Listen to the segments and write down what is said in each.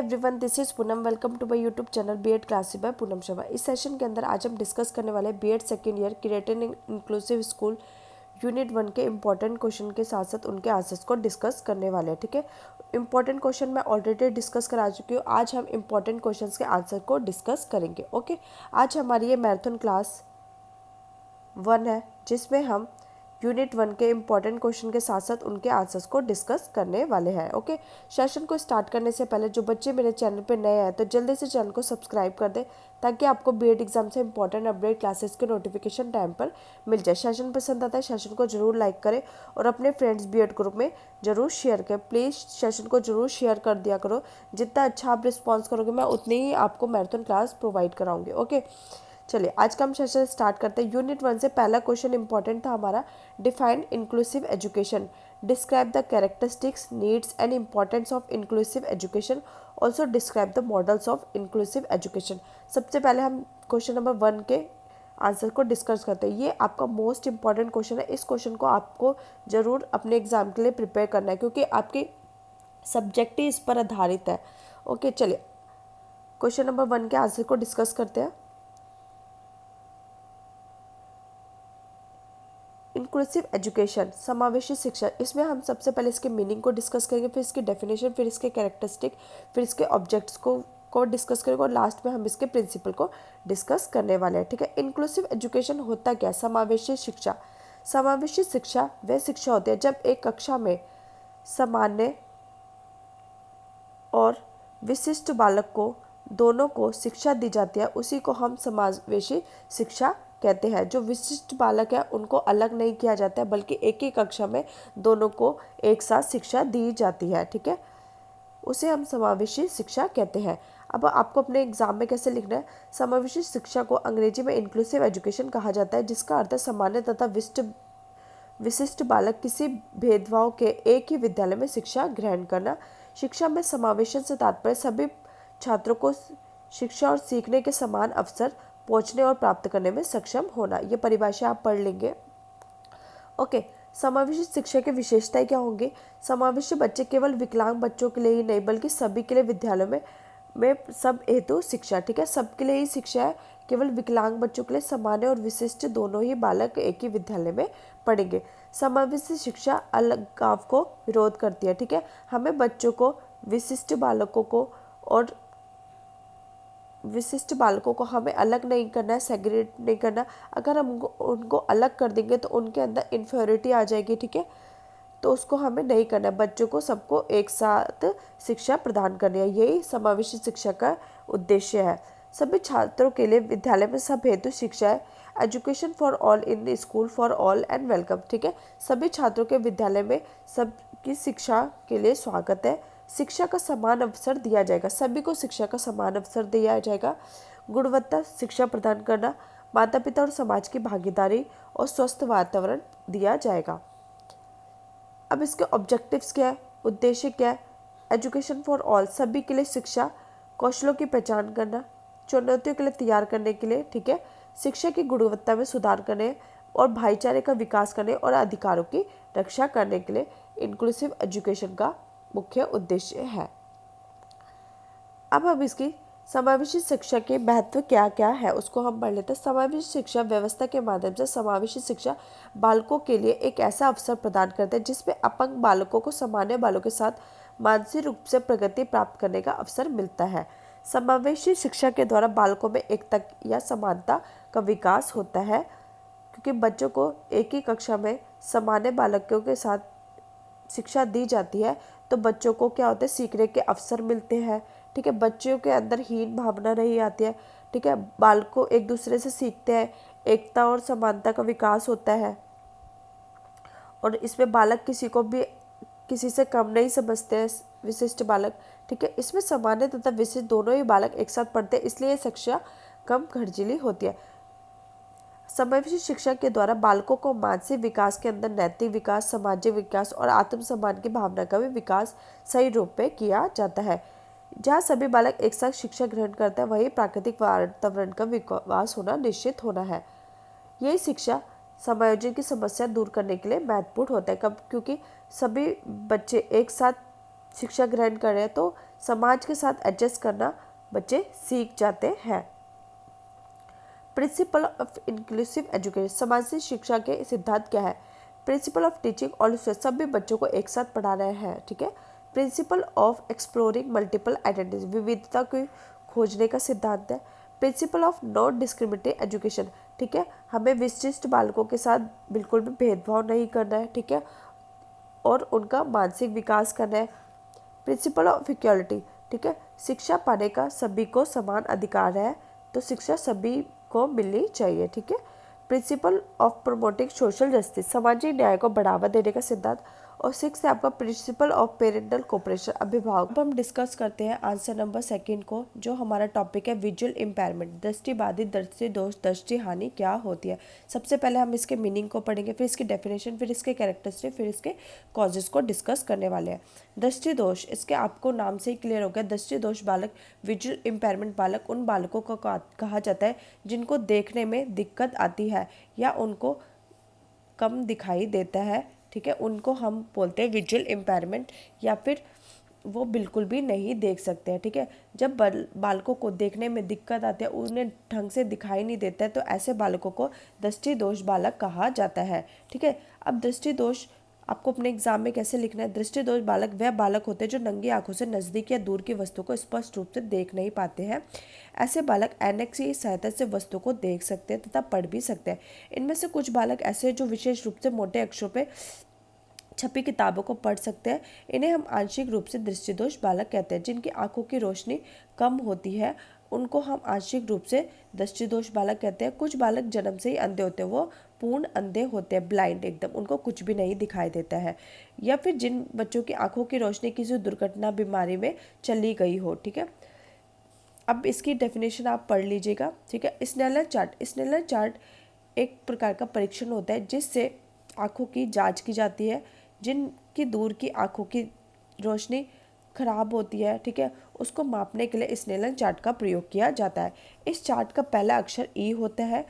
Everyone, this is Poonam. Welcome to my YouTube channel BEd classes by Poonam Sharma. इस session के अंदर आज हम डिस्कस करने वाले हैं BEd second year creative inclusive school unit 1 के इंपॉर्टेंट क्वेश्चन के साथ साथ उनके आंसर्स को डिस्कस करने वाले हैं। ठीक है, इंपॉर्टेंट क्वेश्चन मैं ऑलरेडी डिस्कस करा चुकी हूँ। आज हम इंपॉर्टेंट क्वेश्चन के आंसर को डिस्कस करेंगे। ओके, आज हमारी ये मैराथन क्लास 1 है जिसमें हम यूनिट 1 के इंपॉर्टेंट क्वेश्चन के साथ साथ उनके आंसर्स को डिस्कस करने वाले हैं। ओके, सेशन को स्टार्ट करने से पहले जो बच्चे मेरे चैनल पर नए आए तो जल्दी से चैनल को सब्सक्राइब कर दें ताकि आपको बीएड एग्जाम से इंपॉर्टेंट अपडेट क्लासेस के नोटिफिकेशन टाइम पर मिल जाए। सेशन पसंद आता है सेशन को जरूर लाइक करें और अपने फ्रेंड्स बीएड ग्रुप में जरूर शेयर करें। प्लीज़ सेशन को जरूर शेयर कर दिया करो। जितना अच्छा आप रिस्पॉन्स करोगे मैं उतनी ही आपको मैराथन क्लास प्रोवाइड कराऊंगी। ओके, चलिए आज का हम सेशन स्टार्ट करते हैं। यूनिट 1 से पहला क्वेश्चन इंपॉर्टेंट था हमारा, define inclusive education, describe the characteristics, needs and importance of inclusive education, also describe the models of inclusive education. सबसे पहले हम क्वेश्चन नंबर 1 के आंसर को डिस्कस करते हैं। ये आपका मोस्ट इंपॉर्टेंट क्वेश्चन है। इस क्वेश्चन को आपको जरूर अपने एग्जाम के लिए प्रिपेयर करना है क्योंकि आपकी सब्जेक्ट ही इस पर आधारित है। ओके, चलिए क्वेश्चन नंबर 1 के आंसर को डिस्कस करते हैं। इंक्लूसिव एजुकेशन, समावेशी शिक्षा, इसमें हम सबसे पहले इसके मीनिंग को डिस्कस करेंगे, फिर इसकी डेफिनेशन, फिर इसके कैरेक्टरिस्टिक, फिर इसके ऑब्जेक्ट्स को डिस्कस करेंगे और लास्ट में हम इसके प्रिंसिपल को डिस्कस करने वाले हैं। ठीक है, इंक्लूसिव एजुकेशन होता क्या? समावेशी शिक्षा। समावेशी शिक्षा वह शिक्षा होती है जब एक कक्षा में सामान्य और विशिष्ट बालक को दोनों को शिक्षा दी जाती है, उसी को हम समावेशी शिक्षा कहते हैं। जो विशिष्ट बालक है उनको अलग नहीं किया जाता है बल्कि एक ही कक्षा में दोनों को एक साथ शिक्षा दी जाती है। ठीक है, उसे हम समावेशी शिक्षा कहते हैं। अब आपको अपने एग्जाम में कैसे लिखना है? समावेशी शिक्षा को अंग्रेजी में इंक्लूसिव एजुकेशन कहा जाता है, जिसका अर्थ है सामान्य तथा विशिष्ट बालक किसी भेदभाव के एक ही विद्यालय में शिक्षा ग्रहण करना। शिक्षा में समावेशन से तात्पर्य सभी छात्रों को शिक्षा और सीखने के समान अवसर पहुंचने और प्राप्त करने में सक्षम होना। ये परिभाषा आप पढ़ लेंगे। ओके, समावेशी शिक्षा की विशेषताएं क्या होंगी? समावेशी बच्चे केवल विकलांग बच्चों के लिए ही नहीं बल्कि सभी के लिए विद्यालयों में सब हेतु शिक्षा। ठीक है, सबके लिए ही शिक्षा है। केवल विकलांग बच्चों के लिए सामान्य और विशिष्ट दोनों ही बालक एक ही विद्यालय में पढ़ेंगे। समावेशी शिक्षा अलगाव को विरोध करती है। ठीक है, हमें बच्चों को विशिष्ट बालकों को हमें अलग नहीं करना है, सेग्रीगेट नहीं करना। अगर हम उनको अलग कर देंगे तो उनके अंदर इन्फीरियरिटी आ जाएगी। ठीक है, तो उसको हमें नहीं करना है। बच्चों को सबको एक साथ शिक्षा प्रदान करनी है, यही समावेशी शिक्षा का उद्देश्य है। सभी छात्रों के लिए विद्यालय में सब हेतु शिक्षा है। Education for all in the school for all and welcome. ठीक है, सभी छात्रों के विद्यालय में सबकी शिक्षा के लिए स्वागत है। शिक्षा का समान अवसर दिया जाएगा, सभी को शिक्षा का समान अवसर दिया जाएगा। गुणवत्ता शिक्षा प्रदान करना, माता पिता और समाज की भागीदारी और स्वस्थ वातावरण दिया जाएगा। अब इसके ऑब्जेक्टिव्स क्या है, उद्देश्य क्या है? एजुकेशन फॉर ऑल, सभी के लिए शिक्षा, कौशलों की पहचान करना, चुनौतियों के लिए तैयार करने के लिए। ठीक है, शिक्षा की गुणवत्ता में सुधार करने और भाईचारे का विकास करने और अधिकारों की रक्षा करने के लिए इंक्लूसिव एजुकेशन का मुख्य उद्देश्य है। अब हम इसकी समावेशी शिक्षा के महत्व क्या क्या है उसको हम पढ़ लेते हैं। समावेशी शिक्षा व्यवस्था के माध्यम से समावेशी शिक्षा बालकों के लिए एक ऐसा अवसर प्रदान करता है जिसमें अपंग बालकों को सामान्य बालकों के साथ मानसिक रूप से प्रगति प्राप्त करने का अवसर मिलता है। समावेशी शिक्षा के द्वारा बालकों में एकता या समानता का विकास होता है क्योंकि बच्चों को एक ही कक्षा में सामान्य बालकों के साथ शिक्षा दी जाती है तो बच्चों को क्या होता है, सीखने के अवसर मिलते हैं। ठीक है, बच्चों के अंदर हीन भावना नहीं आती है। ठीक है, बालक एक दूसरे से सीखते हैं, एकता और समानता का विकास होता है और इसमें बालक किसी को भी किसी से कम नहीं समझते हैं, विशिष्ट बालक। ठीक है, इसमें सामान्य तथा विशिष्ट दोनों ही बालक एक साथ पढ़ते हैं, इसलिए शिक्षा कम खर्चीली होती है। समावेशी शिक्षा के द्वारा बालकों को मानसिक विकास के अंदर नैतिक विकास, सामाजिक विकास और आत्मसम्मान की भावना का भी विकास सही रूप में किया जाता है। जहाँ सभी बालक एक साथ शिक्षा ग्रहण करते हैं वही प्राकृतिक वातावरण का विकास होना निश्चित होना है। यही शिक्षा समायोजन की समस्या दूर करने के लिए महत्वपूर्ण होता है। कब? क्योंकि सभी बच्चे एक साथ शिक्षा ग्रहण कर रहे हैं तो समाज के साथ एडजस्ट करना बच्चे सीख जाते हैं। प्रिंसिपल ऑफ इंक्लूसिव एजुकेशन, समाजिक शिक्षा के सिद्धांत क्या है? प्रिंसिपल ऑफ टीचिंग ऑल सभी बच्चों को एक साथ पढ़ा रहे हैं, ठीक है। Principle of exploring multiple identities, विविधता को खोजने का सिद्धांत है। Principle of non discriminative education, ठीक है, हमें विशिष्ट बालकों के साथ बिल्कुल भी भेदभाव नहीं करना है, ठीक है, और उनका मानसिक विकास करना है। प्रिंसिपल ऑफ इक्वालिटी, ठीक है, शिक्षा पाने का सभी को समान अधिकार है, तो शिक्षा सभी को मिलनी चाहिए, ठीक है। Principle of promoting social justice, सामाजिक न्याय को बढ़ावा देने का सिद्धांत। और 6 है आपका प्रिंसिपल ऑफ पेरेंटल कोऑपरेशन, अभिभावक। अब हम डिस्कस करते हैं आंसर नंबर 2 को, जो हमारा टॉपिक है विजुअल इम्पेयरमेंट, दृष्टिबाधित, दृष्टि दोष, दृष्टि हानि क्या होती है। सबसे पहले हम इसके मीनिंग को पढ़ेंगे, फिर इसकी डेफिनेशन, फिर इसके कैरेक्टरिस्टिक, फिर इसके कॉजेज को डिस्कस करने वाले हैं। दृष्टि दोष, इसके आपको नाम से ही क्लियर हो गया, दृष्टि दोष बालक, विजुअल इम्पेयरमेंट बालक उन बालकों को कहा जाता है जिनको देखने में दिक्कत आती है या उनको कम दिखाई देता है, ठीक है, उनको हम बोलते हैं विजुअल इम्पेयरमेंट, या फिर वो बिल्कुल भी नहीं देख सकते हैं, ठीक है। जब बालकों को देखने में दिक्कत आती है, उन्हें ढंग से दिखाई नहीं देता है, तो ऐसे बालकों को दृष्टि दोष बालक कहा जाता है, ठीक है। अब दृष्टि दोष आपको अपने एग्जाम में कैसे लिखना है? दृष्टि दोष बालक वह बालक होते हैं जो नंगी आंखों से नजदीक या दूर की वस्तु को स्पष्ट रूप से देख नहीं पाते हैं। ऐसे बालक ऐनक की सहायता से वस्तु को देख सकते हैं तथा पढ़ भी सकते हैं। इनमें से कुछ बालक ऐसे हैं जो विशेष रूप से मोटे अक्षरों पे छपी किताबों को पढ़ सकते हैं। इन्हें हम आंशिक रूप से दृष्टिदोष बालक कहते हैं। जिनकी आंखों की रोशनी कम होती है उनको हम आंशिक रूप से दृष्टिदोष बालक कहते हैं। कुछ बालक जन्म से ही अंधे होते हैं, वो पूर्ण अंधे होते हैं, ब्लाइंड एकदम, उनको कुछ भी नहीं दिखाई देता है। या फिर जिन बच्चों की आंखों की रोशनी किसी दुर्घटना बीमारी में चली गई हो, ठीक है। अब इसकी डेफिनेशन आप पढ़ लीजिएगा, ठीक है। स्नेलर चार्ट, स्नेलर चार्ट एक प्रकार का परीक्षण होता है जिससे आंखों की जांच की जाती है। जिनकी दूर की आंखों की रोशनी खराब होती है, ठीक है, उसको मापने के लिए स्नेलन चार्ट का प्रयोग किया जाता है। इस चार्ट का पहला अक्षर ई होता है।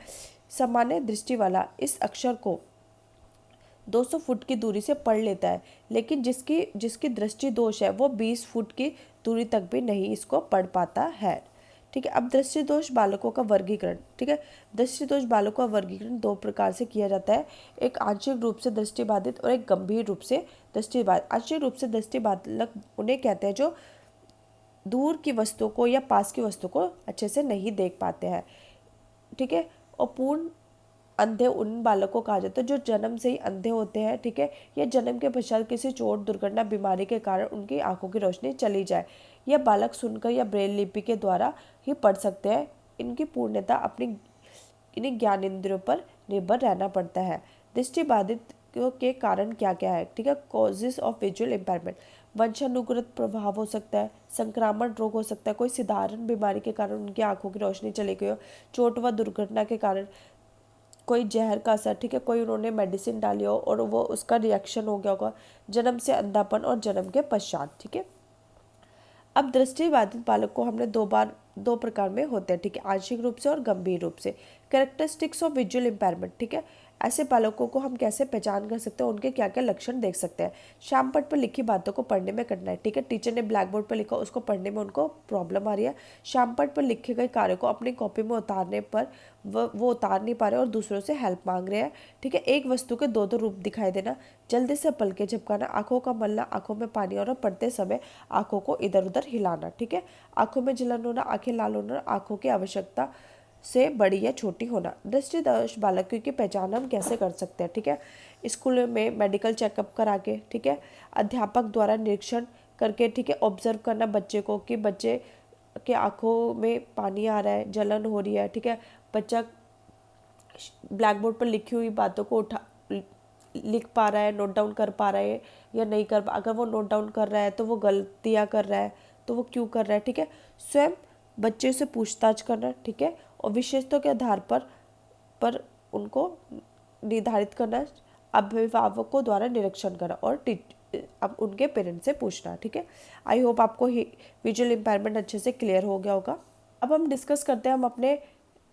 सामान्य दृष्टि वाला इस अक्षर को 200 फुट की दूरी से पढ़ लेता है, लेकिन जिसकी दृष्टि दोष है वो 20 फुट की दूरी तक भी नहीं इसको पढ़ पाता है, ठीक है। अब दृष्टि दोष बालकों का वर्गीकरण, ठीक है। दृष्टि दोष बालकों का वर्गीकरण 2 प्रकार से किया जाता है, एक आंशिक रूप से दृष्टिबाधित और एक गंभीर रूप से दृष्टिबाधित। आंशिक रूप से दृष्टिबाधित उन्हें कहते हैं जो दूर की वस्तु को या पास की वस्तु को अच्छे से नहीं देख पाते हैं, ठीक है। और पूर्ण अंधे उन बालकों को कहा जाता है जो जन्म से ही अंधे होते हैं, ठीक है, या जन्म के पश्चात किसी चोट, दुर्घटना, बीमारी के कारण उनकी आंखों की रोशनी चली जाए। यह बालक सुनकर या ब्रेल लिपि के द्वारा ही पढ़ सकते हैं। इनकी पूर्णता इन्हीं ज्ञानेंद्रियों पर निर्भर रहना पड़ता है। दृष्टिबाधित के कारण क्या क्या है, ठीक है। कॉजेज ऑफ विजुअल इम्पेयरमेंट, वंशानुगत प्रभाव हो सकता है, संक्रामक रोग हो सकता है, कोई साधारण बीमारी के कारण उनकी आंखों की रोशनी चली गई हो, चोट व दुर्घटना के कारण कोई जहर का असर, ठीक है, कोई उन्होंने मेडिसिन डाली हो और वो उसका रिएक्शन हो गया होगा, जन्म से अंधापन और जन्म के पश्चात, ठीक है। अब दृष्टिबाधित बालक को हमने दो प्रकार में होते हैं, ठीक है, आंशिक रूप से और गंभीर रूप से। कैरेक्टरिस्टिक्स ऑफ विजुअल इम्पेयरमेंट, ठीक है, ऐसे बालकों को हम कैसे पहचान कर सकते हैं, उनके क्या क्या लक्षण देख सकते हैं। श्यामपट्ट पर लिखी बातों को पढ़ने में कठिनाई, ठीक है, टीचर ने ब्लैक बोर्ड पर लिखा, उसको पढ़ने में उनको प्रॉब्लम आ रही है। श्यामपट्ट पर लिखे गए कार्य को अपनी कॉपी में उतारने पर वो उतार नहीं पा रहे और दूसरों से हेल्प मांग रहे हैं, ठीक है। एक वस्तु के दो रूप दिखाई देना, जल्दी से पलके झपकाना, आंखों का मलना, आंखों में पानी और पढ़ते समय आंखों को इधर उधर हिलाना, ठीक है। आंखों में जलन होना, आंखें लाल होना, आंखों की आवश्यकता से बड़ी या छोटी होना। दृष्टिदोष बालकों की पहचान हम कैसे कर सकते हैं, ठीक है। स्कूल में मेडिकल चेकअप करा के, ठीक है, अध्यापक द्वारा निरीक्षण करके, ठीक है, ऑब्जर्व करना बच्चे को कि बच्चे के आंखों में पानी आ रहा है, जलन हो रही है, ठीक है, बच्चा ब्लैक बोर्ड पर लिखी हुई बातों को लिख पा रहा है, नोट डाउन कर पा रहा है या नहीं कर पा, अगर वो नोट डाउन कर रहा है तो वो गलतियाँ कर रहा है तो वो क्यों कर रहा है, ठीक है। स्वयं बच्चे से पूछताछ करना, ठीक है, और विशेषताओं के आधार पर उनको निर्धारित करना, अभिभावकों द्वारा निरीक्षण करना और अब उनके पेरेंट्स से पूछना, ठीक है। आई होप आपको विजुअल इम्पेयरमेंट अच्छे से क्लियर हो गया होगा। अब हम डिस्कस करते हैं हम अपने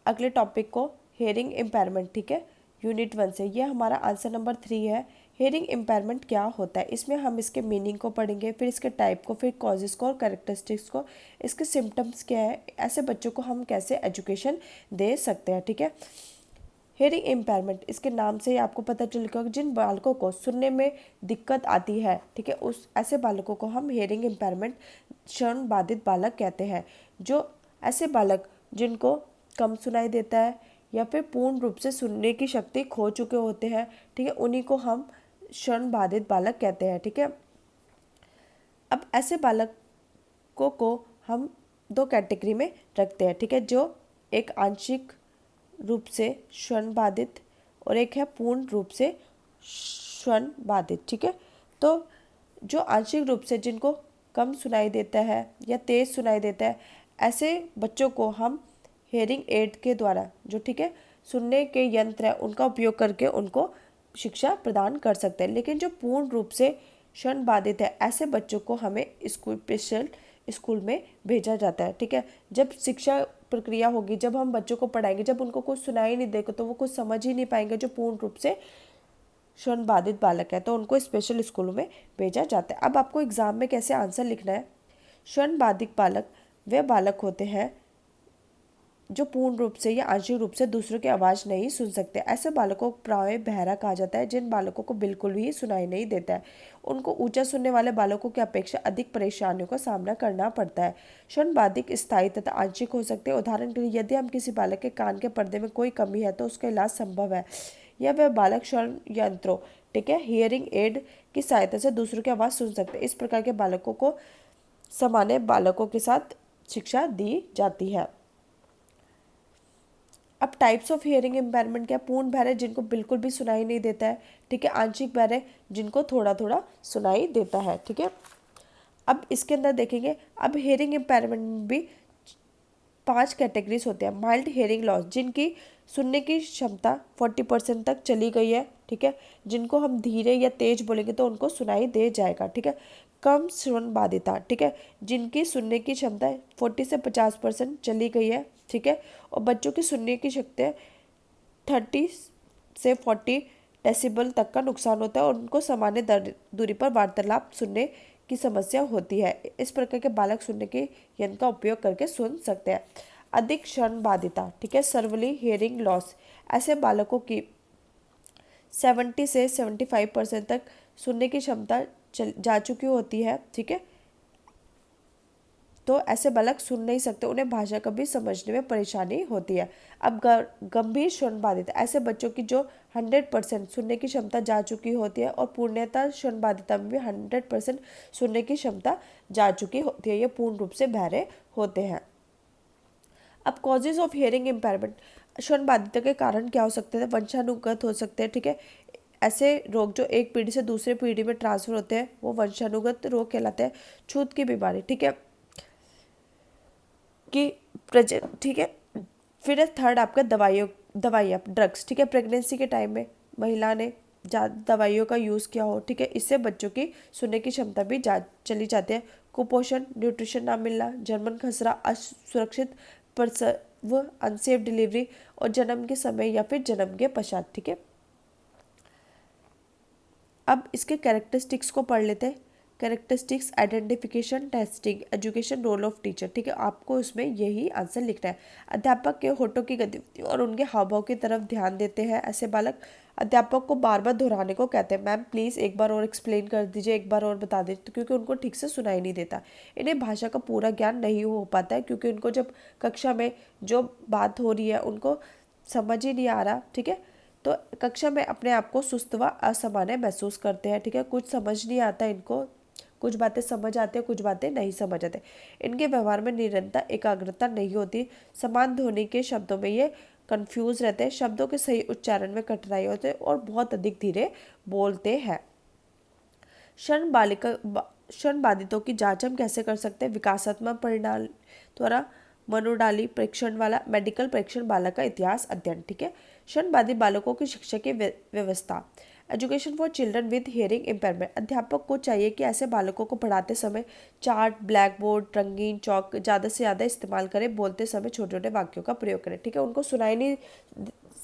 अगले टॉपिक को, हेयरिंग इम्पेयरमेंट, ठीक है, यूनिट 1 से। ये हमारा आंसर नंबर 3 है, हियरिंग इम्पेयरमेंट क्या होता है, इसमें हम इसके मीनिंग को पढ़ेंगे, फिर इसके टाइप को, फिर कॉजेज़ को और कैरेक्टरिस्टिक्स को, इसके सिम्टम्स क्या है, ऐसे बच्चों को हम कैसे एजुकेशन दे सकते हैं। ठीक है, हियरिंग इम्पेयरमेंट, इसके नाम से ही आपको पता चलेगा कि जिन बालकों को सुनने में दिक्कत आती है, ठीक है, उस ऐसे बालकों को हम हियरिंग इम्पेयरमेंट श्रवण बाधित बालक कहते हैं। जो ऐसे बालक जिनको कम सुनाई देता है या फिर पूर्ण रूप से सुनने की शक्ति खो चुके होते हैं, ठीक है, उन्हीं को हम श्रवण बाधित बालक कहते हैं। ठीक है, अब ऐसे बालकों को हम दो कैटेगरी में रखते हैं। ठीक है, जो एक आंशिक रूप से श्रवण बाधित और एक है पूर्ण रूप से श्रवण बाधित। ठीक है, तो जो आंशिक रूप से जिनको कम सुनाई देता है या तेज सुनाई देता है, ऐसे बच्चों को हम हेयरिंग एड के द्वारा जो, ठीक है, सुनने के यंत्र है उनका उपयोग करके उनको शिक्षा प्रदान कर सकते हैं। लेकिन जो पूर्ण रूप से श्रवण बाधित है, ऐसे बच्चों को हमें स्पेशल स्कूल में भेजा जाता है। ठीक है, जब शिक्षा प्रक्रिया होगी, जब हम बच्चों को पढ़ाएंगे, जब उनको कुछ सुनाई नहीं देगा तो वो कुछ समझ ही नहीं पाएंगे, जो पूर्ण रूप से श्रवण बाधित बालक है, तो उनको स्पेशल स्कूलों में भेजा जाता है। अब आपको एग्जाम में कैसे आंसर लिखना है। श्रवण बाधित बालक वे बालक होते हैं जो पूर्ण रूप से या आंशिक रूप से दूसरों की आवाज़ नहीं सुन सकते। ऐसे बालकों को प्राय बहरा कहा जाता है, जिन बालकों को बिल्कुल भी सुनाई नहीं देता है। उनको ऊंचा सुनने वाले बालकों की अपेक्षा अधिक परेशानियों का सामना करना पड़ता है। श्रवण बाधित स्थायी तथा आंशिक हो सकते हैं। उदाहरण के लिए, यदि हम किसी बालक के कान के पर्दे में कोई कमी है तो उसका इलाज संभव है, या वह बालक श्रवण यंत्रों, ठीक है, हियरिंग एड की सहायता से दूसरों की आवाज़ सुन सकते हैं। इस प्रकार के बालकों को सामान्य बालकों के साथ शिक्षा दी जाती है। अब टाइप्स ऑफ हियरिंग इम्पेयरमेंट क्या, पूर्ण बहरे जिनको बिल्कुल भी सुनाई नहीं देता है, ठीक है, आंशिक बहरे जिनको थोड़ा थोड़ा सुनाई देता है। ठीक है, अब इसके अंदर देखेंगे, अब हियरिंग इम्पेयरमेंट में भी 5 कैटेगरीज होते हैं। माइल्ड हियरिंग लॉस, जिनकी सुनने की क्षमता 40% तक चली गई है, ठीक है, जिनको हम धीरे या तेज बोलेंगे तो उनको सुनाई दे जाएगा। ठीक है, कम श्रवण बाधिता, ठीक है, जिनकी सुनने की क्षमता 40 से 50% चली गई है, ठीक है, और बच्चों की सुनने की शक्ति 30 से 40 डेसिबल तक का नुकसान होता है और उनको सामान्य दूरी पर वार्तालाप सुनने की समस्या होती है। इस प्रकार के बालक सुनने के यंत्र का उपयोग करके सुन सकते हैं। अधिक श्रवण बाधिता, ठीक है, सर्वली हियरिंग लॉस, ऐसे बालकों की 70 से 75% तक सुनने की क्षमता जा चुकी होती है। ठीक है, तो ऐसे बालक सुन नहीं सकते, उन्हें भाषा कभी समझने में परेशानी होती है। अब गंभीर श्रवण बाधित, ऐसे बच्चों की जो 100% सुनने की क्षमता जा चुकी होती है, और पूर्णतः श्रवण बाधिता में भी 100% सुनने की क्षमता जा चुकी होती है, ये पूर्ण रूप से बहरे होते हैं। अब कॉजेज ऑफ हियरिंग इम्पेयरमेंट, श्रवण बाधिता के कारण क्या हो सकते हैं, वंशानुगत हो सकते हैं। ठीक है, ऐसे रोग जो एक पीढ़ी से दूसरे पीढ़ी में ट्रांसफर होते हैं वो वंशानुगत रोग कहलाते हैं। छूत की बीमारी, ठीक है, कि ठीक है, फिर थर्ड आपका दवाइयाँ ड्रग्स, ठीक है, प्रेगनेंसी के टाइम में महिला ने ज़्यादा दवाइयों का यूज़ किया हो, ठीक है, इससे बच्चों की सुनने की क्षमता भी चली जाती है। कुपोषण, न्यूट्रिशन ना मिलना, जर्मन खसरा, असुरक्षित प्रसव, अनसेफ डिलीवरी और जन्म के समय या फिर जन्म के पश्चात। ठीक है, अब इसके कैरेक्टरिस्टिक्स को पढ़ लेते हैं। Characteristics, identification, testing, education, role of teacher, ठीक है, आपको इसमें यही आंसर लिखना है। अध्यापक के होठों की गतिविधि और उनके हावभाव की तरफ ध्यान देते हैं ऐसे बालक। अध्यापक को बार बार दोहराने को कहते हैं, मैम प्लीज़ एक बार और एक्सप्लेन कर दीजिए, एक बार और बता दीजिए, क्योंकि उनको ठीक से सुनाई नहीं देता। इन्हें भाषा का पूरा ज्ञान नहीं हो पाता है, क्योंकि उनको जब कक्षा में जो बात हो रही है उनको समझ ही नहीं आ रहा। ठीक है, तो कक्षा में अपने आप को सुस्त व असामान्य महसूस करते हैं। ठीक है, कुछ समझ नहीं आता इनको, कुछ बातें समझ आती है, कुछ बातें नहीं समझ आते। इनके व्यवहार में निरंतर एकाग्रता नहीं होती। समान ध्वनि के शब्दों में ये कंफ्यूज रहते हैं, शब्दों के सही उच्चारण में कठिनाई होते हैं और बहुत अधिक धीरे बोलते हैं। श्रवण बाधितों की जांच हम कैसे कर सकते हैं, विकासात्मक परिणाम द्वारा, मनोडाली परीक्षण वाला, मेडिकल परीक्षण, बालक का इतिहास अध्ययन। ठीक है, श्रवण बाधित बालकों की शिक्षा की व्यवस्था, education for children with hearing impairment. अध्यापक को चाहिए कि ऐसे बालकों को पढ़ाते समय चार्ट, ब्लैक बोर्ड, रंगीन चौक ज़्यादा से ज़्यादा इस्तेमाल करें, बोलते समय छोटे छोटे वाक्यों का प्रयोग करें। ठीक है, उनको सुनाई नहीं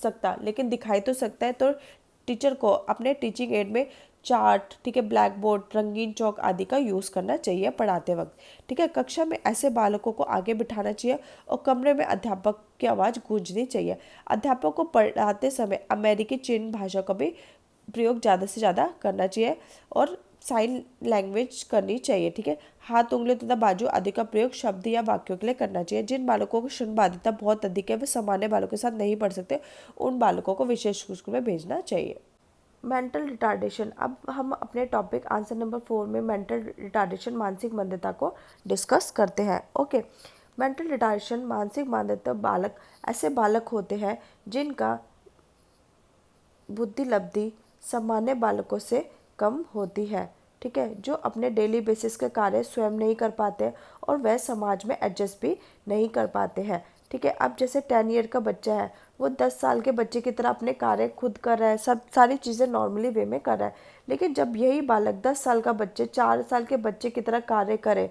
सकता लेकिन दिखाई तो सकता है, तो टीचर को अपने टीचिंग एड में चार्ट, ठीक है, ब्लैक बोर्ड, रंगीन चौक आदि का यूज़ करना चाहिए पढ़ाते वक्त। ठीक है, कक्षा में ऐसे बालकों को आगे बिठाना चाहिए और कमरे में अध्यापक की आवाज़ गूंजनी चाहिए। अध्यापक को पढ़ाते समय अमेरिकी चीन भाषा का भी प्रयोग ज़्यादा से ज़्यादा करना चाहिए और साइन लैंग्वेज करनी चाहिए। ठीक है, हाथ, उंगली तथा बाजू आदि का प्रयोग शब्द या वाक्यों के लिए करना चाहिए। जिन बालकों को क्षण बाधिता बहुत अधिक है वे सामान्य बालकों के साथ नहीं पढ़ सकते, उन बालकों को विशेष स्कूल में भेजना चाहिए। Mental retardation. अब हम अपने टॉपिक आंसर नंबर 4 में मेंटल रिटार्डेशन मानसिक मंदता को डिस्कस करते हैं। ओके, मेंटल रिटार्डेशन मानसिक मंदता बालक ऐसे बालक होते हैं जिनका बुद्धि लब्धि सामान्य बालकों से कम होती है। ठीक है, जो अपने डेली बेसिस के कार्य स्वयं नहीं कर पाते और वह समाज में एडजस्ट भी नहीं कर पाते हैं। ठीक है, अब जैसे 10 ईयर का बच्चा है, वो 10 साल के बच्चे की तरह अपने कार्य खुद कर रहा है, सब सारी चीज़ें नॉर्मली वे में कर रहा है। लेकिन जब यही बालक 10 साल का बच्चे 4 साल के बच्चे की तरह कार्य करे,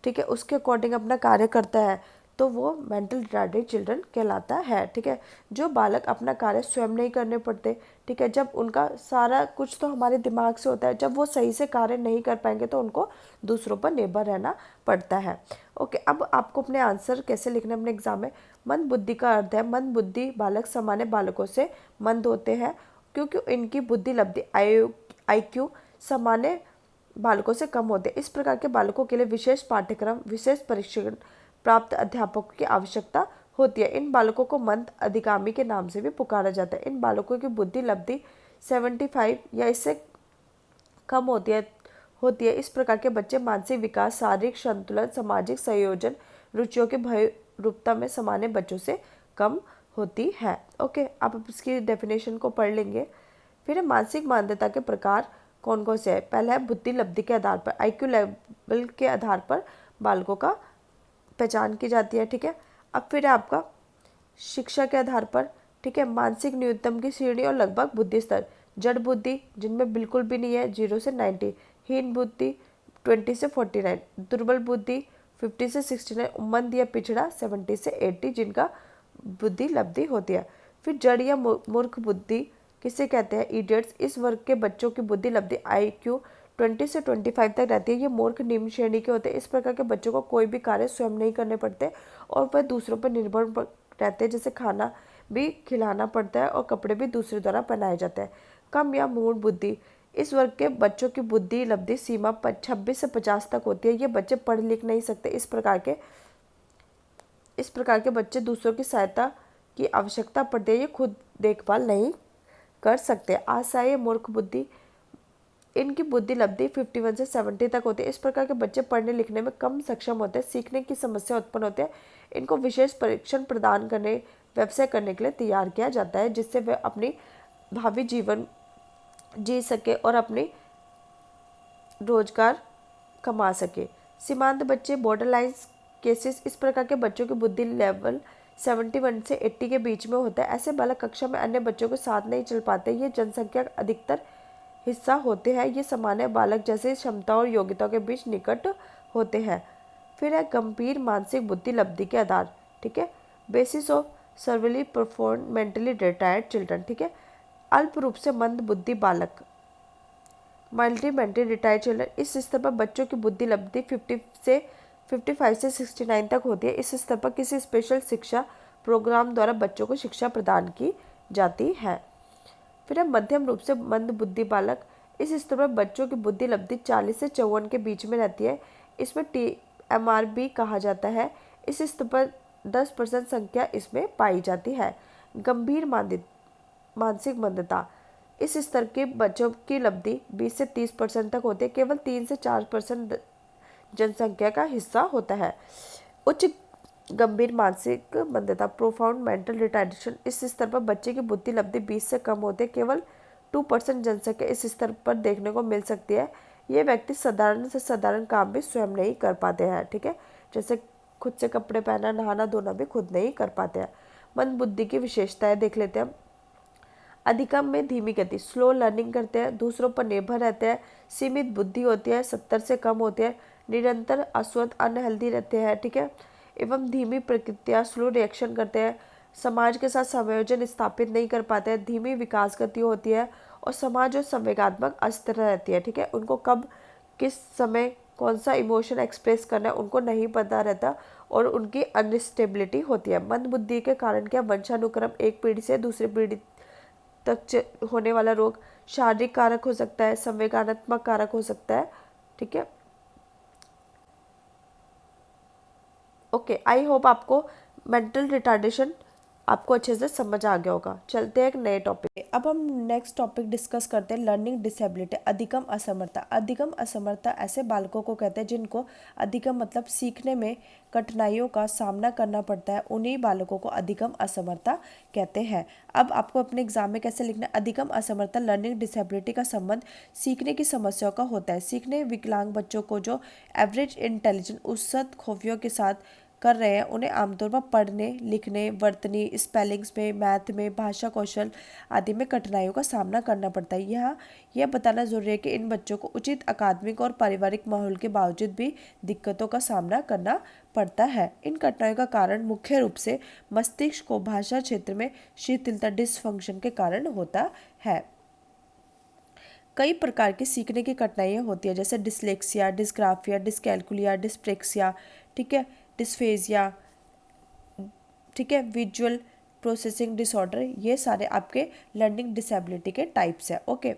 ठीक है, उसके अकॉर्डिंग अपना कार्य करता है, तो वो मेंटल रिटार्डेड चिल्ड्रन कहलाता है। ठीक है, जो बालक अपना कार्य स्वयं नहीं करने पड़ते, ठीक है, जब उनका सारा कुछ तो हमारे दिमाग से होता है, जब वो सही से कार्य नहीं कर पाएंगे तो उनको दूसरों पर निर्भर रहना पड़ता है। ओके, अब आपको अपने आंसर कैसे लिखना है अपने एग्जाम में। मंद बुद्धि का अर्थ है मंद बुद्धि बालक सामान्य बालकों से मंद होते हैं क्योंकि इनकी बुद्धि लब्धि IQ सामान्य बालकों से कम होते हैं। इस प्रकार के बालकों के लिए विशेष पाठ्यक्रम, विशेष प्रशिक्षण प्राप्त अध्यापकों की आवश्यकता होती है। इन बालकों को मंद अधिगामी के नाम से भी पुकारा जाता है। इन बालकों की बुद्धि लब्धि 75 या इससे कम होती है। इस प्रकार के बच्चे मानसिक विकास, शारीरिक संतुलन, सामाजिक संयोजन, रुचियों की भयरूपता में सामान्य बच्चों से कम होती है। ओके, आप इसकी डेफिनेशन को पढ़ लेंगे। फिर मानसिक मान्यता के प्रकार कौन कौन से है। पहला है बुद्धि लब्धि के आधार पर, IQ लेवल के आधार पर बालकों का पहचान की जाती है। ठीक है, अब फिर है आपका शिक्षा के आधार पर, ठीक है, मानसिक न्यूनतम की श्रेणी और लगभग बुद्धि स्तर। जड़ बुद्धि जिनमें बिल्कुल भी नहीं है 0 से 90, हीन बुद्धि 20 से 49, दुर्बल बुद्धि 50 से 69, मंद या पिछड़ा 70 से 80 जिनका बुद्धि लब्धि होती है। फिर जड़ या मूर्ख बुद्धि किसे कहते हैं, इडियट्स। इस वर्ग के बच्चों की बुद्धि लब्धि IQ 20 से 25 तक रहती है। ये मूर्ख निम्न श्रेणी के होते हैं। इस प्रकार के बच्चों को कोई भी कार्य स्वयं नहीं करने पड़ते और वह दूसरों पर निर्भर रहते हैं, जैसे खाना भी खिलाना पड़ता है और कपड़े भी दूसरे द्वारा पहनाए जाते हैं। कम या मूढ़ बुद्धि। इस वर्ग के बच्चों की बुद्धि लब्धि सीमा 26 से 50 तक होती है। ये बच्चे पढ़ लिख नहीं सकते। इस प्रकार के बच्चे दूसरों की सहायता की आवश्यकता पड़ती है, ये खुद देखभाल नहीं कर सकते। असहाय मूर्ख बुद्धि। इनकी बुद्धि लब्धि 51 से 70 तक होती है। इस प्रकार के बच्चे पढ़ने लिखने में कम सक्षम होते हैं, सीखने की समस्या उत्पन्न होती है। इनको विशेष परीक्षण प्रदान करने, व्यवसाय करने के लिए तैयार किया जाता है, जिससे वे अपनी भावी जीवन जी सके और अपनी रोजगार कमा सके। सीमांत बच्चे, बॉर्डर लाइन केसेस। इस प्रकार के बच्चों की बुद्धि लेवल 71 से 80 के बीच में होता है। ऐसे बालक कक्षा में अन्य बच्चों के साथ नहीं चल पाते। ये जनसंख्या का अधिकतर हिस्सा होते हैं। ये सामान्य बालक जैसे क्षमता और योग्यता के बीच निकट होते हैं। फिर है गंभीर मानसिक बुद्धि लब्धि के आधार। ठीक है, basis of severely perform mentally retarded children. ठीक है, अल्प रूप से मंद बुद्धि बालक, माइल्डली मेंटली रिटायर्ड चिल्ड्रन। इस स्तर पर बच्चों की बुद्धि लब्धि 55 से 69 तक होती है। इस स्तर पर किसी स्पेशल शिक्षा प्रोग्राम द्वारा बच्चों को शिक्षा प्रदान की जाती है। फिर है मध्यम रूप से मंद बुद्धि बालक। इस स्तर पर बच्चों की बुद्धि लब्धि 40 से 54 के बीच में रहती है। इसमें TMRB कहा जाता है। इस स्तर पर 10% संख्या इसमें पाई जाती है। गंभीर मानसिक मंदता। इस स्तर के बच्चों की लब्धि 20 से 30% तक होती है। केवल 3 से 4% जनसंख्या का हिस्सा होता है। उच्च गंभीर मानसिक मंदता, प्रोफाउंड मेंटल रिटार्डेशन। इस स्तर पर बच्चे की बुद्धि लब्धि 20 से कम होती है। केवल 2% जनसंख्या इस स्तर पर देखने को मिल सकती है। ये व्यक्ति साधारण से साधारण काम भी स्वयं नहीं कर पाते हैं। ठीक है, जैसे खुद से कपड़े पहनना, नहाना धोना भी खुद नहीं कर पाते हैं। मंद बुद्धि की विशेषताएं देख लेते हैं। अधिगम में धीमी गति, स्लो लर्निंग करते हैं, दूसरों पर निर्भर रहते हैं, सीमित बुद्धि होती है, 70 से कम होती है, निरंतर अस्वस्थ अनहेल्दी रहते हैं। ठीक है, एवं धीमी प्रतिक्रिया, स्लो रिएक्शन करते हैं, समाज के साथ समायोजन स्थापित नहीं कर पाते हैं, धीमी विकास गति होती है और समाज और संवेगात्मक अस्थिरता रहती है, ठीक है। उनको कब किस समय कौन सा इमोशन एक्सप्रेस करना है उनको नहीं पता रहता और उनकी अनस्टेबिलिटी होती है। मंद बुद्धि के कारण क्या वंशानुक्रम एक पीढ़ी से दूसरी पीढ़ी तक होने वाला रोग शारीरिक कारक हो सकता है, संवेगात्मक कारक हो सकता है, ठीक है। ओके, आई होप आपको मेंटल रिटार्डेशन आपको अच्छे से समझ आ गया होगा। चलते हैं एक नए टॉपिक पे। अब हम नेक्स्ट टॉपिक डिस्कस करते हैं लर्निंग डिसेबिलिटी, अधिगम असमर्थता। अधिगम असमर्थता ऐसे बालकों को कहते हैं जिनको अधिगम मतलब सीखने में कठिनाइयों का सामना करना पड़ता है, उन्हीं बालकों को अधिगम असमर्थता कहते हैं। अब आपको अपने एग्जाम में कैसे लिखना है, अधिगम असमर्थता लर्निंग डिसेबिलिटी का संबंध सीखने की समस्याओं का होता है। सीखने विकलांग बच्चों को जो एवरेज इंटेलिजेंस औसत खूबियों के साथ कर रहे हैं उन्हें आमतौर पर पढ़ने लिखने वर्तनी स्पेलिंग्स में मैथ में भाषा कौशल आदि में कठिनाइयों का सामना करना पड़ता है। यहाँ यह बताना जरूरी है कि इन बच्चों को उचित अकादमिक और पारिवारिक माहौल के बावजूद भी दिक्कतों का सामना करना पड़ता है। इन कठिनाइयों का कारण मुख्य रूप से मस्तिष्क को भाषा क्षेत्र में शिथिलता डिसफंक्शन के कारण होता है। कई प्रकार की सीखने की कठिनाइयाँ होती है जैसे डिसलेक्सिया, डिस्ग्राफिया, डिसकैलकुलिया, डिस्प्रेक्सिया, ठीक है, डिस्फेजिया, ठीक है, विजुअल प्रोसेसिंग डिसऑर्डर, ये सारे आपके लर्निंग डिसेबिलिटी के टाइप्स है। ओके,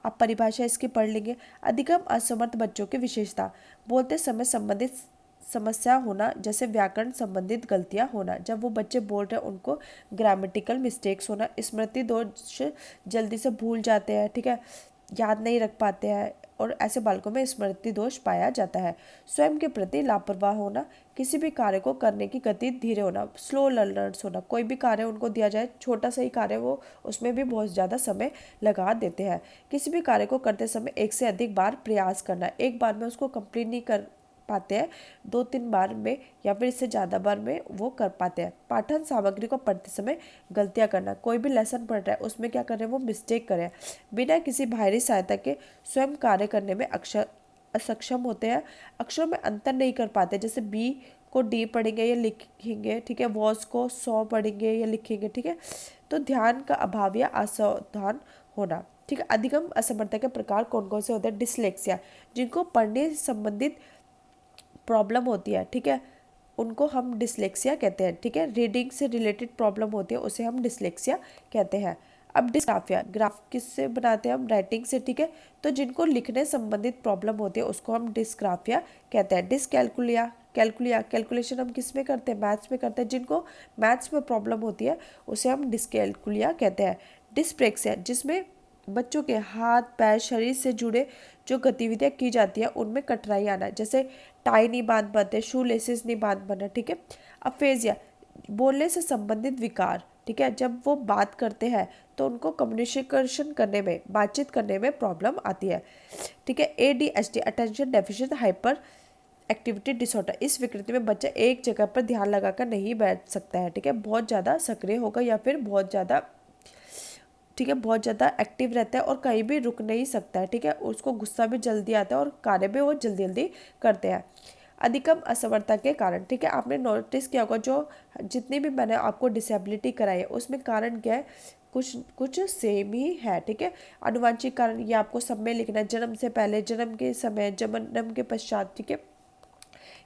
आप परिभाषा इसकी पढ़ लेंगे। अधिगम असमर्थ बच्चों की विशेषता, बोलते समय संबंधित समस्या होना जैसे व्याकरण संबंधित गलतियां होना, जब वो बच्चे बोल रहे हैं उनको ग्रामेटिकल मिस्टेक्स होना, स्मृति दोष जल्दी से भूल जाते हैं, ठीक है, याद नहीं रख पाते हैं और ऐसे बालकों में स्मृति दोष पाया जाता है। स्वयं के प्रति लापरवाह होना, किसी भी कार्य को करने की गति धीरे होना, स्लो लर्नर्स होना, कोई भी कार्य उनको दिया जाए छोटा सा ही कार्य वो उसमें भी बहुत ज़्यादा समय लगा देते हैं। किसी भी कार्य को करते समय एक से अधिक बार प्रयास करना, एक बार में उसको कंप्लीट नहीं कर पाते हैं, 2-3 बार में या फिर इससे ज़्यादा बार में वो कर पाते हैं। पाठन सामग्री को पढ़ते समय गलतियाँ करना, कोई भी लेसन पढ़ रहा है उसमें क्या कर रहे हैं वो मिस्टेक कर रहे हैं, बिना किसी बाहरी सहायता के स्वयं कार्य करने में असक्षम होते हैं, अक्षरों में अंतर नहीं कर पाते, जैसे बी को डी पढ़ेंगे या लिखेंगे, ठीक है, वॉस को सौ पढ़ेंगे या लिखेंगे, ठीक है। तो ध्यान का अभाव या असावधान होना, ठीक है। अधिगम असमर्थता के प्रकार कौन कौन से होते हैं, डिसलेक्सिया, जिनको पढ़ने से संबंधित प्रॉब्लम होती है, ठीक है, उनको हम डिसलेक्सिया कहते हैं, ठीक है। रीडिंग से रिलेटेड प्रॉब्लम होती है उसे हम डिसलेक्सिया कहते हैं। अब डिस्ग्राफिया, ग्राफ किससे बनाते हैं हम, राइटिंग से, ठीक है, तो जिनको लिखने संबंधित प्रॉब्लम होती है उसको हम डिस्ग्राफिया कहते हैं। डिसकैलकुलिया, कैलकुलेशन हम किस में करते हैं, मैथ्स में करते हैं, जिनको मैथ्स में प्रॉब्लम होती है उसे हम डिसकैलकुलिया कहते हैं। डिस्प्रेक्सिया, जिसमें बच्चों के हाथ पैर शरीर से जुड़े जो गतिविधियां की जाती है उनमें कठिनाई आना, जैसे टाई नहीं बांध पाते, शू लेसेस नहीं बांध पाना, ठीक है। अफेजिया, बोलने से संबंधित विकार, ठीक है, जब वो बात करते हैं तो उनको कम्युनिकेशन करने में बातचीत करने में प्रॉब्लम आती है, ठीक है। ADHD, attention deficient hyper activity disorder, इस विकृति में बच्चा एक जगह पर ध्यान लगाकर नहीं बैठ सकता है, ठीक है, बहुत ज़्यादा सक्रिय होगा या फिर बहुत ज़्यादा, ठीक है, बहुत ज़्यादा एक्टिव रहता है और कहीं भी रुक नहीं सकता है, ठीक है, उसको गुस्सा भी जल्दी आता है और कार्य भी वो जल्दी जल्दी करते हैं। अधिगम असमर्थता के कारण, ठीक है, आपने नोटिस किया होगा जो जितनी भी मैंने आपको डिसेबिलिटी कराई है उसमें कारण क्या है, कुछ कुछ सेम ही है, ठीक है। आनुवंशिक कारण ये आपको सब में लिखना है, जन्म से पहले, जन्म के समय, जन्म के पश्चात, ठीक है,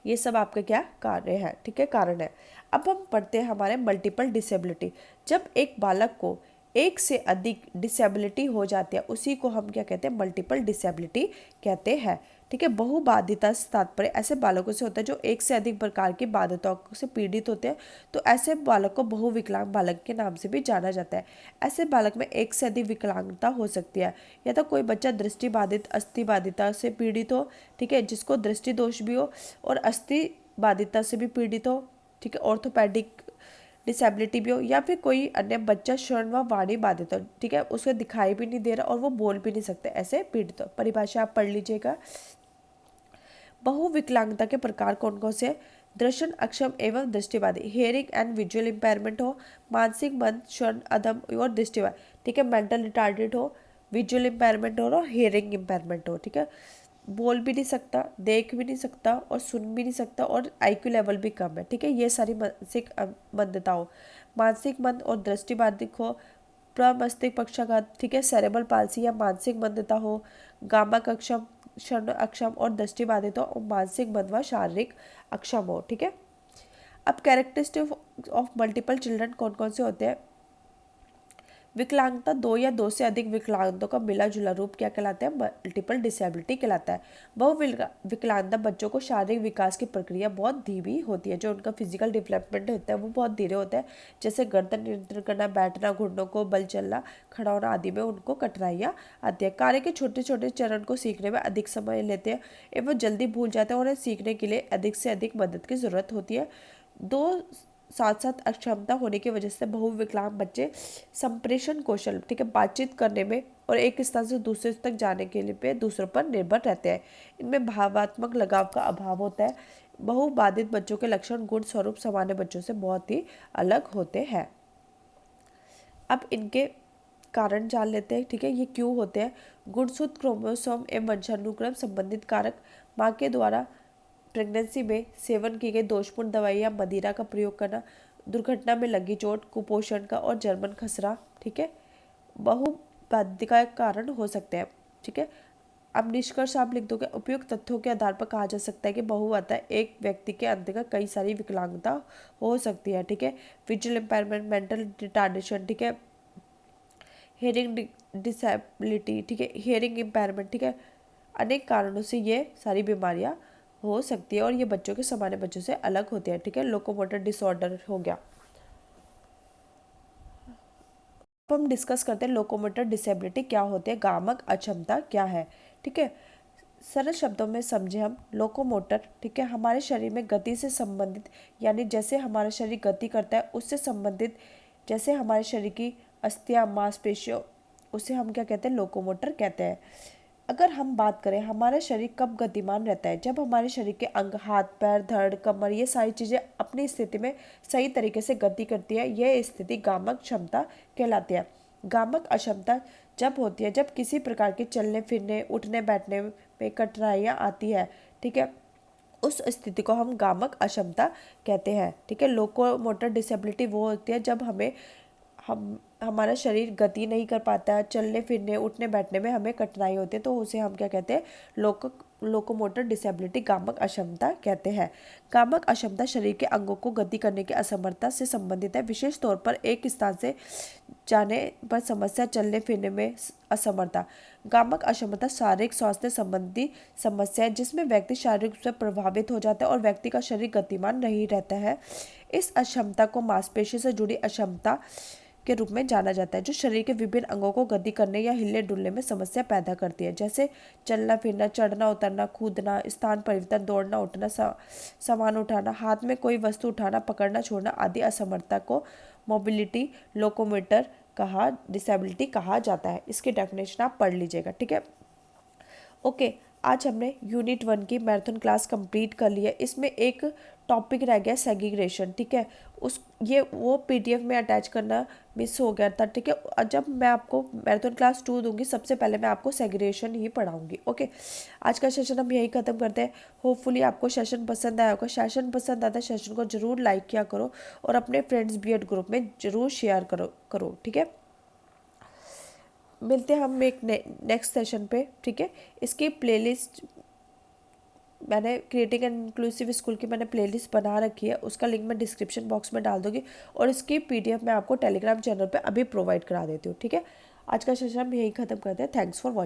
ये सब आपका क्या कार्य है, ठीक है, कारण है। अब हम पढ़ते हैं हमारे मल्टीपल डिसेबिलिटी। जब एक बालक को एक से अधिक डिसेबिलिटी हो जाती है उसी को हम क्या कहते हैं, मल्टीपल डिसेबिलिटी कहते हैं, ठीक है। बहुबाधिता से तात्पर्य ऐसे बालकों से होता है जो एक से अधिक प्रकार की बाधिताओं से पीड़ित होते हैं, तो ऐसे बालक को बहुविकलांग बालक के नाम से भी जाना जाता है। ऐसे बालक में एक से अधिक विकलांगता हो सकती है, या तो कोई बच्चा दृष्टि बाधित अस्थि बाधिता से पीड़ित हो, ठीक है, जिसको दृष्टि दोष भी हो और अस्थि बाधिता से भी पीड़ित हो, ठीक है, ऑर्थोपेडिक डिसेबिलिटी भी हो, या फिर कोई अन्य बच्चा श्रवण व वाणी बाधित हो, ठीक है, उसे दिखाई भी नहीं दे रहा और वो बोल भी नहीं सकते, ऐसे पीड़ित हो। परिभाषा आप पढ़ लीजिएगा। बहुविकलांगता के प्रकार कौन कौन से, दर्शन अक्षम एवं दृष्टिबाधित, हेयरिंग एंड विजुअल इम्पेयरमेंट हो, मानसिक मंद श्रवण अधम और दृष्टिबाधित, ठीक है, मेंटल रिटार्डेड हो, विजुअल इम्पेयरमेंट हो और हेयरिंग इम्पेयरमेंट हो, ठीक है, बोल भी नहीं सकता, देख भी नहीं सकता और सुन भी नहीं सकता और IQ लेवल भी कम है, ठीक है, ये सारी मानसिक मंदता हो। मानसिक मंद और दृष्टिबाधित हो, प्रमस्तिष्क पक्षाघात, ठीक है, सेरेब्रल पाल्सी या मानसिक मंदता हो, गामक अक्षम, क्षण अक्षम और दृष्टि बाधित हो, और मानसिक मंद व शारीरिक अक्षम हो, ठीक है। अब कैरेक्टरिस्टिक ऑफ मल्टीपल चिल्ड्रन कौन कौन से होते हैं? विकलांगता दो या दो से अधिक विकलांगताओं का मिला जुला रूप क्या कहलाता है? मल्टीपल डिसेबिलिटी कहलाता है। विकलांगता बच्चों को शारीरिक विकास की प्रक्रिया बहुत धीमी होती है, जो उनका फिजिकल डेवलपमेंट होता है वो बहुत धीरे होता है, जैसे गर्दन नियंत्रण करना, बैठना, घुटनों को बल चलना, खड़ा होना आदि में उनको कठिनाइयाँ आती है। कार्य के छोटे छोटे चरण को सीखने में अधिक समय लेते हैं एवं जल्दी भूल जाते हैं और उन्हें सीखने के लिए अधिक से अधिक मदद की जरूरत होती है। दो साथ साथ अक्षमता होने की वजह से बहुविकलांग बच्चे संप्रेषण कौशल, ठीक है, बातचीत करने में और एक स्थान से दूसरे तक जाने के लिए दूसरों पर निर्भर रहते हैं। इनमें भावात्मक लगाव का अभाव होता है। बहुबाधित बच्चों के लक्षण गुण स्वरूप सामान्य बच्चों से बहुत ही अलग होते हैं। अब इनके कारण जान लेते हैं, ठीक है, ये क्यों होते हैं। गुणसूत्र, क्रोमोसोम एवं वंशानुक्रम संबंधित कारक, माँ के द्वारा प्रेगनेंसी में सेवन की गई दोषपूर्ण दवाई या मदिरा का प्रयोग करना, दुर्घटना में लगी चोट, कुपोषण का और जर्मन खसरा, ठीक है, बहुबाधित का कारण हो सकते हैं, ठीक है। अब निष्कर्ष आप लिख दोगे। उपयुक्त तथ्यों के आधार पर कहा जा सकता है कि बहुवता एक व्यक्ति के अंतर्गत कई सारी विकलांगता हो सकती है, ठीक है। विजुअल इम्पेयरमेंट, मेंटल रिटार्डेशन, ठीक है, हेयरिंग डिसेबिलिटी, ठीक है, हेयरिंग इम्पेयरमेंट, ठीक है, अनेक कारणों से ये सारी बीमारियां हो सकती है और ये बच्चों के सामान्य बच्चों से अलग होते हैं, ठीक है। लोकोमोटर डिसऑर्डर हो गया। अब हम डिस्कस करते हैं लोकोमोटर डिसेबिलिटी क्या होती है, गामक अक्षमता क्या है, ठीक है। सरल शब्दों में समझे हम लोकोमोटर, ठीक है, हमारे शरीर में गति से संबंधित, यानी जैसे हमारा शरीर गति करता है उससे संबंधित, जैसे हमारे शरीर की अस्थियां, मांसपेशियों, उसे हम क्या कहते हैं? लोकोमोटर कहते हैं। अगर हम बात करें हमारा शरीर कब गतिमान रहता है, जब हमारे शरीर के अंग, हाथ, पैर, धड़, कमर, ये सारी चीज़ें अपनी स्थिति में सही तरीके से गति करती है, यह स्थिति गामक क्षमता कहलाती है। गामक अक्षमता जब होती है जब किसी प्रकार के चलने फिरने, उठने बैठने में कठिनाइयाँ आती है, ठीक है, उस स्थिति को हम गामक अक्षमता कहते हैं, ठीक है। लोकोमोटर डिसेबिलिटी वो होती है जब हमारा शरीर गति नहीं कर पाता है, चलने फिरने, उठने बैठने में हमें कठिनाई होती है, तो उसे हम क्या कहते हैं? लोकोमोटर डिसेबिलिटी, गामक अक्षमता कहते हैं। गामक अक्षमता शरीर के अंगों को गति करने की असमर्थता से संबंधित है, विशेष तौर पर एक स्थान से जाने पर समस्या, चलने फिरने में असमर्थता। गामक अक्षमता शारीरिक स्वास्थ्य संबंधी समस्या है जिसमें व्यक्ति शारीरिक रूप से प्रभावित हो जाता है और व्यक्ति का शरीर गतिमान नहीं रहता है। इस अक्षमता को मांसपेशी से जुड़ी अक्षमता के रूप में जाना जाता है, जो शरीर के विभिन्न अंगों को गति करने या हिलने डुलने में समस्या पैदा करती है, जैसे चलना फिरना, चढ़ना उतरना, कूदना, स्थान परिवर्तन, दौड़ना उठना, सामान उठाना, हाथ में कोई वस्तु उठाना, पकड़ना छोड़ना आदि असमर्थता को मोबिलिटी लोकोमोटर डिसेबिलिटी कहा जाता है। इसकी डेफिनेशन आप पढ़ लीजिएगा, ठीक है। ओके, आज हमने यूनिट 1 की मैराथन क्लास कंप्लीट कर ली है। इसमें एक टॉपिक रह गया सेग्रीगेशन, ठीक है, वो पीडीएफ में अटैच करना मिस हो गया था, ठीक है। जब मैं आपको मैराथन क्लास 2 दूंगी सबसे पहले मैं आपको सेग्रीगेशन ही पढ़ाऊंगी। ओके, आज का सेशन हम यही खत्म करते हैं। होपफुली आपको सेशन पसंद आया होगा। सेशन पसंद आता है सेशन को जरूर लाइक किया करो और अपने फ्रेंड्स बीएड ग्रुप में जरूर शेयर करो, ठीक है। मिलते हैं हम एक नेक्स्ट सेशन पे, ठीक है। इसकी प्लेलिस्ट मैंने क्रिएटिंग एंड इंक्लूसिव स्कूल की मैंने प्लेलिस्ट बना रखी है, उसका लिंक मैं डिस्क्रिप्शन बॉक्स में डाल दूंगी और इसकी पीडीएफ मैं आपको टेलीग्राम चैनल पे अभी प्रोवाइड करा देती हूँ, ठीक है। आज का सेशन हम यही खत्म करते हैं। Thanks for watching.